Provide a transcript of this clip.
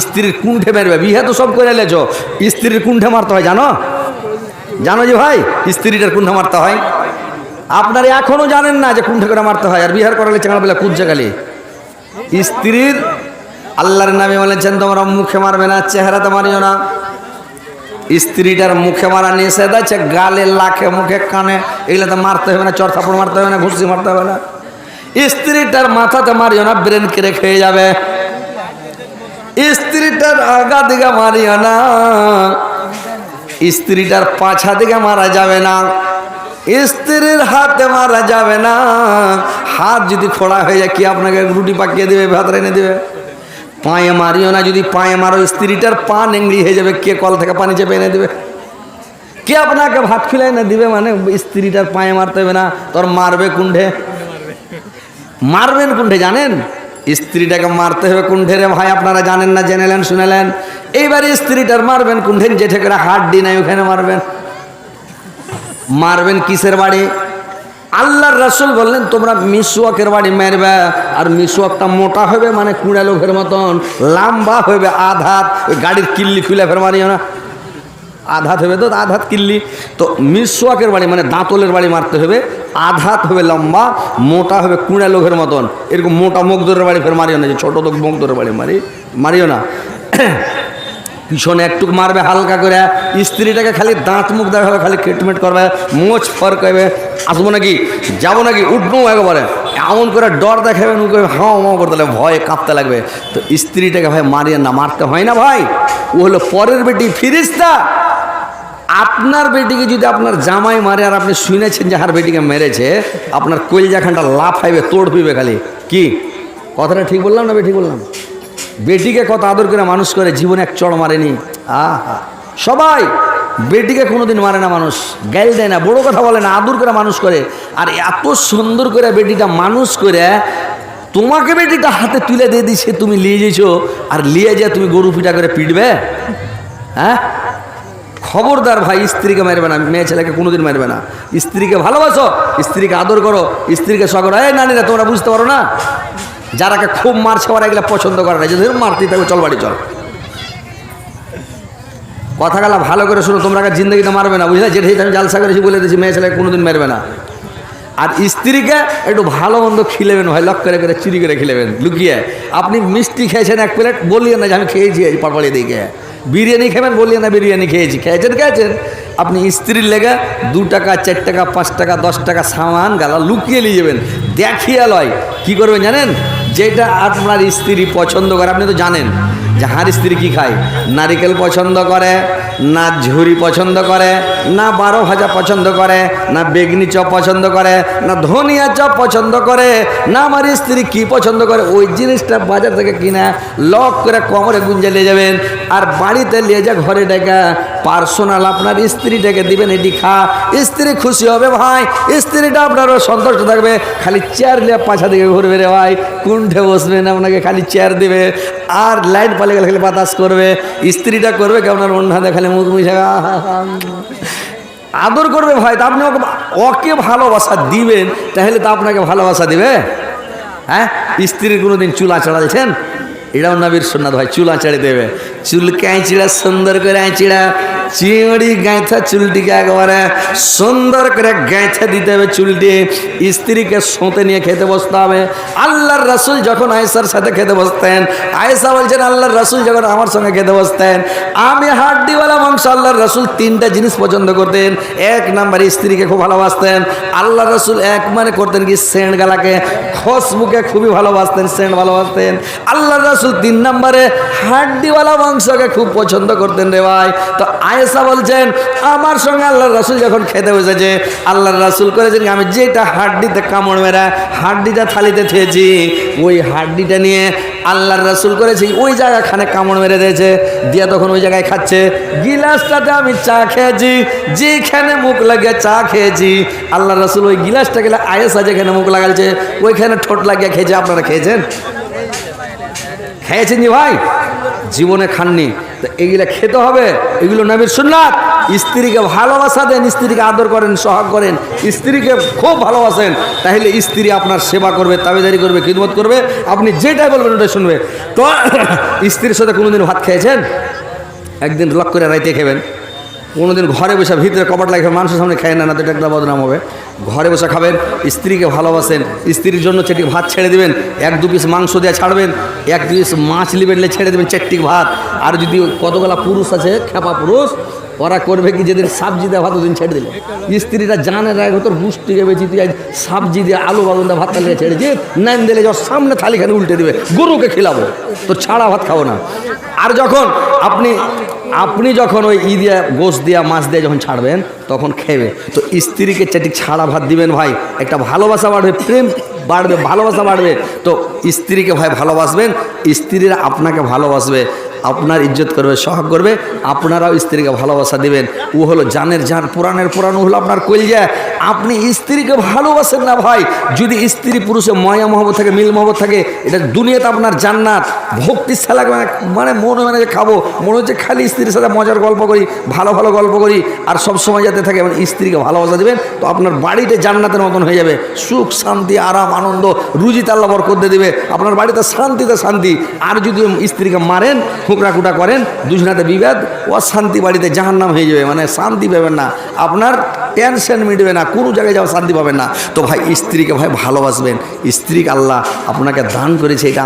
স্ত্রীর কুণ্ঠে মারবে। বিয়ে তো সব করে লেছ, স্ত্রীর কুণ্ঠে মারতে হয় জানো? জানো যে ভাই স্ত্রীটার কুণ্ঠে মারতে হয়? আপনারা এখনো জানেন না যে কুণ্ঠে করে মারতে হয়। আর বিহার করালে চাঙা বেলা কুজ্জা গালি স্ত্রীর। আল্লাহর নামে বলেছেন তোমরা মুখে মারবে না, চেহারাতে মারিও না। স্ত্রীটার মুখে মারা নিষেধ আছে, গালে, লাখে, মুখে, কানে, এগুলাতে মারতে হবে না। চর থাপড় মারতে হবে না, ঘুষি মারতে হবে না। স্ত্রীটার মাথাতে মারিও না, ব্রেন কেড়ে খেয়ে যাবে। স্ত্রীটার আগা দিকে মারিও না, স্ত্রীটার পাছা দিকে মারা যাবে না। স্ত্রীর হাতে মারা যাবে না। হাত যদি খোড়া হয়ে যায় কি আপনাকে রুটি পাকিয়ে দেবে, ভাত এনে দেবে? পায়ে মারিও না, যদি পায়ে মারো স্ত্রীটার পা নেংড়ি হয়ে যাবে। কে কল থেকে পানি চেপে এনে দেবে? কে আপনাকে ভাত খিলাই এনে দিবে? মানে স্ত্রীটার পায়ে মারতে হবে না, তোর মারবে কুণ্ঠে। মারবেন কুণ্ঠে জানেন? স্ত্রীটাকে মারতে হবে কুণ্ঠে রে ভাই, আপনারা জানেন না, জেনেলেন শুনেলেন। এইবারে স্ত্রীটার মারবেন কুণ্ঠে, যেটা করে হাড্ডি নাই ওখানে মারবেন। মারবেন কিসের বাড়ি? আল্লাহর রাসূল বললেন তোমরা মিসওয়াকের বাড়ি মারবে। আর মিসওয়াকটা মোটা হবে, মানে কুড়া লোকের মতন লম্বা হবে, আধাত। ওই গাড়ির কিল্লি খুলে ফের মারিও না, আধাত হবে তো, আধাত কিল্লি। তো মিসওয়াকের বাড়ি মানে দাঁতলের বাড়ি মারতে হবে, আধাত হবে লম্বা, মোটা হবে কুড়া লোকের মতন। এরকম মোটা মুখদরের বাড়ি ফের মারিও না, যে ছোটো তো মুখদরের বাড়ি মারিও না। পিছনে একটু মারবে হালকা করে। স্ত্রীটাকে খালি দাঁত মুখ দেখাবে, খালি ট্রিটমেন্ট করবে, মোচ ফর করবে, আসবো নাকি যাবো নাকি উঠবো একেবারে এমন করে ডর দেখাবেন, হাও মাও করতে লাগবে, ভয়ে কাঁপতে লাগবে। তো স্ত্রীটাকে ভাই মারিয়ে না, মারতে হয় না ভাই। ও হলো পরের বেটি, ফিরিস্তা। আপনার বেটিকে যদি আপনার জামাই মারে আর আপনি শুনেছেন যে হার বেটিকে মেরেছে, আপনার কলজাখানটা লাফাইবে, তোড় পিবে খালি। কি কথাটা ঠিক বললাম না ঠিক বললাম? বেটিকে কত আদর করে মানুষ করে, জীবনে এক চড় মারেনি। আহা, সবাই বেটিকে কোনোদিন মারে না মানুষ, গাইল দেয় না, বড় কথা বলে না, আদর করে মানুষ করে। আর এত সুন্দর করে বেটিটা মানুষ করে তোমাকে বেটিটা হাতে তুলে দিয়ে দিছে, তুমি নিয়ে যেছো, আর নিয়ে যা তুমি গরু পিটা করে পিটবে? হ্যাঁ, খবরদার ভাই, স্ত্রীকে মারবে না, মেয়ে ছেলেকে কোনোদিন মারবে না। স্ত্রীকে ভালোবাসো, স্ত্রীকে আদর করো, স্ত্রীকে সকল। এই নারীরা তোমরা বুঝতে পারো না, যারাকে খুব মারছে ওরা এগুলো পছন্দ করে না, যদি মারতেই থাকবে, চল বাড়ি চল। কথা গেলা ভালো করে শুনো, তোমরা জিন্দগিতে মারবে না, বুঝলে? যেটাই আমি জালসা করেছি বলে দিয়েছি, মেয়ে ছেলেকে কোনোদিন মারবে না। আর স্ত্রীকে একটু ভালো মন্দ খিলেবেন ভাই, লক করে করে চুরি করে খিলেবেন লুকিয়ে। আপনি মিষ্টি খেয়েছেন 1 প্লেট, বলিয়ে না যে আমি খেয়েছি পাড়পাড়িয়ে দিকে। বিরিয়ানি খাবেন, বলিয়ে না বিরিয়ানি খেয়েছি। খেয়েছেন আপনি স্ত্রীর লেগে 2 টাকা 4 টাকা 5 টাকা 10 টাকা সামান গালা লুকিয়ে নিয়ে যাবেন, দেখিয়ে লয়। কী করবেন জানেন? যেটা আপনার স্ত্রী পছন্দ করে, আপনি তো জানেন যে হার স্ত্রী কী খায়। নারিকেল পছন্দ করে না, ঝুরি পছন্দ করে না, 12 ভাজা পছন্দ করে না, বেগনি চপ পছন্দ করে না, ধনিয়া চপ পছন্দ করে না, আমার স্ত্রী কী পছন্দ করে ওই জিনিসটা বাজার থেকে কিনা লক করে কোমরে গুঞ্জে নিয়ে যাবেন। আর বাড়িতে নিয়ে যা ঘরে ডেকে পার্সোনাল আপনার স্ত্রীটাকে দিবেন, এটি খা। স্ত্রী খুশি হবে ভাই, স্ত্রীটা আপনারও সন্তুষ্ট থাকবে। খালি চেয়ার নিয়ে পাছা দিকে ঘুরবে রে ভাই, কুণ্ঠে বসবেন, আপনাকে খালি চেয়ার দিবে। আর লাইট পালে গেলে খালি বাতাস করবে। স্ত্রীটা করবে কেমন, অন্য দেখালে মুখ মুছে আদর করবে ভাই। তা আপনি ওকে ভালোবাসা দিবেন, তাহলে তো আপনাকে ভালোবাসা দিবে। হ্যাঁ, স্ত্রীর কোনোদিন চুল আঁচড়া দিয়েছেন? এটাও নবীর সুন্নাত ভাই, চুল আঁচড়ে দেবে। চুলকে আঁচড়া সুন্দর করে আঁচড়া চিড়ি গাঁথা চুলটিকে একেবারে সুন্দর করে গাঁথা দিতে হবে চুলটি। স্ত্রীকে সোঁতে নিয়ে খেতে বসতে হবে। আল্লাহর রাসূল যখন আয়েশার সাথে খেতে বসতেন, আয়েশা বলছেন আল্লাহর রাসূল যখন আমার সঙ্গে খেতে বসতেন, আমি হাড্ডিওয়ালা মাংস। আল্লাহর রাসূল 3টা জিনিস পছন্দ করতেন। 1 নম্বরে স্ত্রীকে খুব ভালোবাসতেন। আল্লাহর রাসূল 1 মানে করতেন কি, সেন্ট গালাকে, খুশবুকে খুবই ভালোবাসতেন, সেন্ট ভালোবাসতেন। আল্লাহর রাসূল 3 নম্বরে হাড্ডিওয়ালা মাংসকে খুব পছন্দ করতেন রে ভাই। তো আয়েশা বলছেন আমার সঙ্গে আল্লাহর রাসূল যখন খেতে বসেছে, আল্লাহর রাসূল করেছেন আমি যেটা হাড্ডিতে কামড় মেরা হাড্ডিটা থালিতে থেয়েছি, ওই হাড্ডিটা নিয়ে আল্লাহর রাসূল করেছি ওই জায়গাখানে কামড় মেরে দিয়েছে, দিয়া তখন ওই জায়গায় খাচ্ছে। গিলাসটাতে আমি চা খেয়েছি, যেখানে মুখ লাগিয়ে চা খেয়েছি, আল্লাহর রাসূল ওই গিলাসটা গেলে আয়েশা যেখানে মুখ লাগালছে ওইখানে ঠোঁট লাগিয়ে খেয়েছে। আপনারা খেয়েছেন? খেয়েছেন জি ভাই? জীবনে খাননি। তো এগুলো খেতে হবে, এগুলো নবীর সুন্নাত। স্ত্রীকে ভালোবাসা দেন, স্ত্রীকে আদর করেন, সোহাগ করেন, স্ত্রীকে খুব ভালোবাসেন, তাহলে স্ত্রী আপনার সেবা করবে, তাবেদারি করবে, খিদমত করবে, আপনি যেটাই বলবেন ওটাই শুনবে। তো স্ত্রীর সাথে কোনোদিন ভাত খেয়েছেন? একদিন লক করে রাইতে খাবেন। কোনোদিন ঘরে বসে ভিতরে কপাট লাগে মানুষের সামনে খায় না, না তো এটা একটা বদনাম হবে। ঘরে বসে খাবেন, স্ত্রীকে ভালোবাসেন, স্ত্রীর জন্য চেটি ভাত ছেড়ে দেবেন, 1-2 পিস মাংস দিয়ে ছাড়বেন, 1 পিস মাছ লিবেন, ছেড়ে দেবেন চেট্টি ভাত। আর যদি কতগুলা পুরুষ আছে, খেপা পুরুষ, ওরা করবে কি, যেদিন সবজি দেওয়া ভাত ওদিন ছেড়ে দিল। স্ত্রীরা জানে রাখ তোর গুষ্টিকে বেঁচে তুই আজ সবজি দিয়ে আলু বাগুন দিয়ে ভাত তালিয়ে ছেড়েছি, নাইন দিলে যখন সামনে থালিখানে উল্টে দেবে, গরুকে খিলাবো, তোর ছাড়া ভাত খাবো না। আর যখন আপনি যখন ওই দিয়া গোশ দিয়া মাছ দিয়ে যখন ছাড়বেন তখন খেবে, তো স্ত্রীকে চেটি ছাড়া ভাত দিবেন ভাই, একটা ভালোবাসা বাড়বে, প্রেম বাড়বে, ভালোবাসা বাড়বে। তো স্ত্রীকে ভাই ভালোবাসবেন, স্ত্রীরা আপনাকে ভালোবাসবে, আপনার ইজ্জত করবে, সহাগ করবে, আপনারাও স্ত্রীকে ভালোবাসা দিবেন। ও হলো জানের জান, পুরাণের পুরাণ হলো আপনার কলিজা। আপনি স্ত্রীকে ভালোবাসেন না ভাই, যদি স্ত্রী পুরুষে ময়া মহব্বত থাকে, মিল মহব্বত থাকে, এটা দুনিয়াতে আপনার জান্নাত। ভক্তির সালা মানে মনে মানে খাবো, মনে হচ্ছে খালি স্ত্রীর সাথে মজার গল্প করি, ভালো ভালো গল্প করি, আর সব সময় যাতে থাকে মানে স্ত্রীকে ভালোবাসা দিবেন, তো আপনার বাড়িতে জান্নাতের মতন হয়ে যাবে। সুখ, শান্তি, আরাম, আনন্দ, রুজি আল্লাহ বরকত দিয়ে দিবে, আপনার বাড়িতে শান্তিতে শান্তি। আর যদি স্ত্রীকে মারেন, হুকরা কুটা করেন, দুজনাতে বিবাদ, অশান্তি, বাড়িতে জাহান্নাম হয়ে যাবে, মানে শান্তি পাবেন না, আপনার টেনশন মিটবে না, কোনো জায়গায় যাওয়া শান্তি পাবেন না। তো ভাই স্ত্রীকে ভাই ভালোবাসবেন, স্ত্রীকে আল্লাহ আপনাকে দান করেছে, এটা